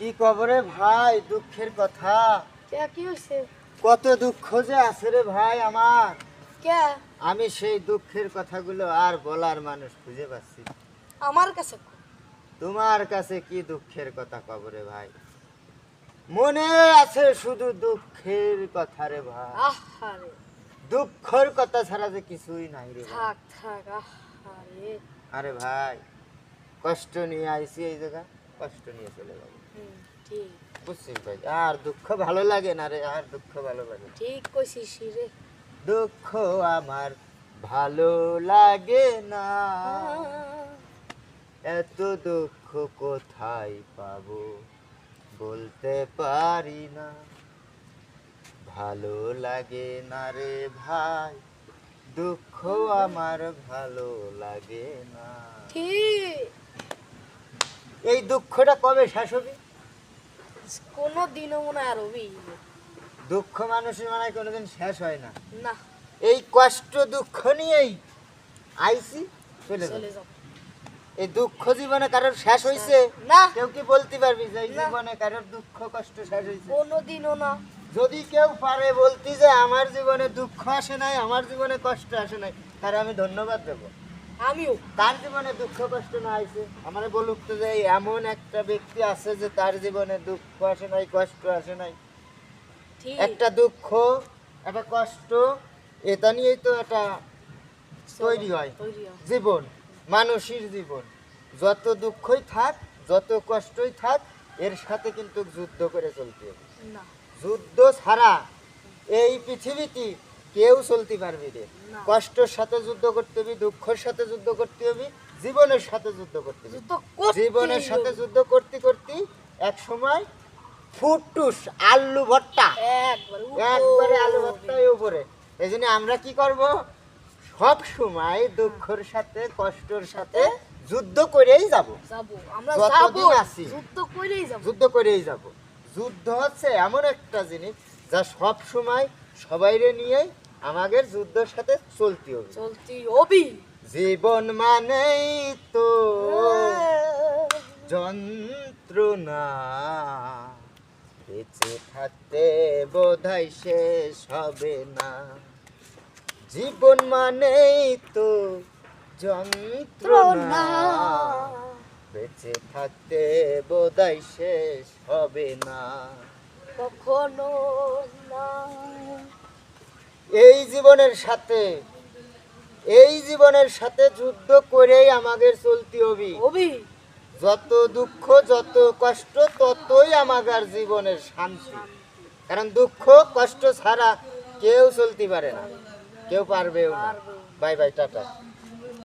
কি কবরে ভাই দুঃখের কথা। কি হয়েছে? কত দুঃখ যে আছে রে ভাই আমার। কে? আমি সেই দুঃখের কথাগুলো আর বলার মানুষ খুঁজে পাচ্ছি না। আমার কাছে তোমার কাছে কি দুঃখের কথা কবরে ভাই? মনে আছে শুধু দুঃখের কথা রে ভাই। আহারে দুঃখের কথা ছাড়া যে কিছুই নাই রে ভাই। থাক থাক আহারে আরে ভাই কষ্ট নিয়ে আইছি এই জায়গা, কষ্ট নিয়ে চলে যাবো। ঠিক বুঝছিস ভাই, আর দুঃখ ভালো লাগে না রে, আর দুঃখ ভালো লাগে না। ঠিক কইছিস রে। দুঃখ আমার ভালো লাগে না, এত দুঃখ কোথায় পাবো বলতে পারি না। ভালো লাগে না রে ভাই, দুঃখ আমার ভালো লাগে না। ঠিক এই দুঃখটা কবে শেষ হবে? কোনো দিনও মনে হয় আর হবেই না। দুঃখ মানুষের মনে হয় কোনোদিন শেষ হয় না। না এই কষ্ট দুঃখ নিয়েই আইছি চলে চলে যাও। যাও। এই দুঃখ জীবনে কারোর শেষ হয়েছে? না কেউ কি বলতে পারবি যে এই না। জীবনে কারোর দুঃখ কষ্ট শেষ হয়েছে? কোনো দিনও না। যদি কেউ পারে বলতে যে আমার জীবনে দুঃখ আসে নাই, আমার জীবনে কষ্ট আসে নাই, তার আমি ধন্যবাদ দেবো। আমিও তার জীবনে দুঃখ কষ্ট না আইছে আমারে বলুক তো যে এমন একটা ব্যক্তি আছে যে তার জীবনে দুঃখ আসে নাই, কষ্ট আসে নাই। ঠিক একটা দুঃখ একটা কষ্ট এটা নিয়েই তো একটা তৈরি হয় তৈরি হয়। জীবন, মানুষের জীবন। যত দুঃখই থাক, যত কষ্টই থাক, এর সাথে কিন্তু যুদ্ধ করে চলতে হবে। না যুদ্ধ ছাড়া এই পৃথিবীতে কেউ চলতে পারবি রে। না। কষ্টের সাথে যুদ্ধ করতে হবে, দুঃখের সাথে যুদ্ধ করতে হবে, জীবনের সাথে যুদ্ধ করতে হবে। যুদ্ধ করতেই জীবনের সাথে হবে। যুদ্ধ করতে করতে এক সময় ফুটুস আলু ভর্তা, একবারে একবারে আলু উপরে। ভর্তায় উপরে। এই জন্য আমরা কি করব, সব সময় দুঃখের সাথে কষ্টের সাথে যুদ্ধ করেই যাব। যাবো আমরা যতদিন যাবো আছি। যুদ্ধ করেই যাবো। যুদ্ধ করেই যাব। যুদ্ধ হচ্ছে এমন একটা জিনিস যা সব সময় সবাইরে নিয়েই আমাদের যুদ্ধের সাথে চলতে হবে। চলতি হবি জীবন মানেই তো যন্ত্রণা, বেঁচে থাকতে বোধহয় শেষ হবে না। জীবন মানেই তো যন্ত্রণা, বেঁচে থাকতে বোধহয় শেষ হবে না। কখনো না। এই জীবনের সাথে যুদ্ধ করেই আমাদের চলতে হবে। হবি যত দুঃখ যত কষ্ট ততই আমাদের জীবনের শান্তি। কারণ দুঃখ কষ্ট ছাড়া কেউ চলতে পারে না, কেউ পারবেও না। পারবেও। Bye bye, tata.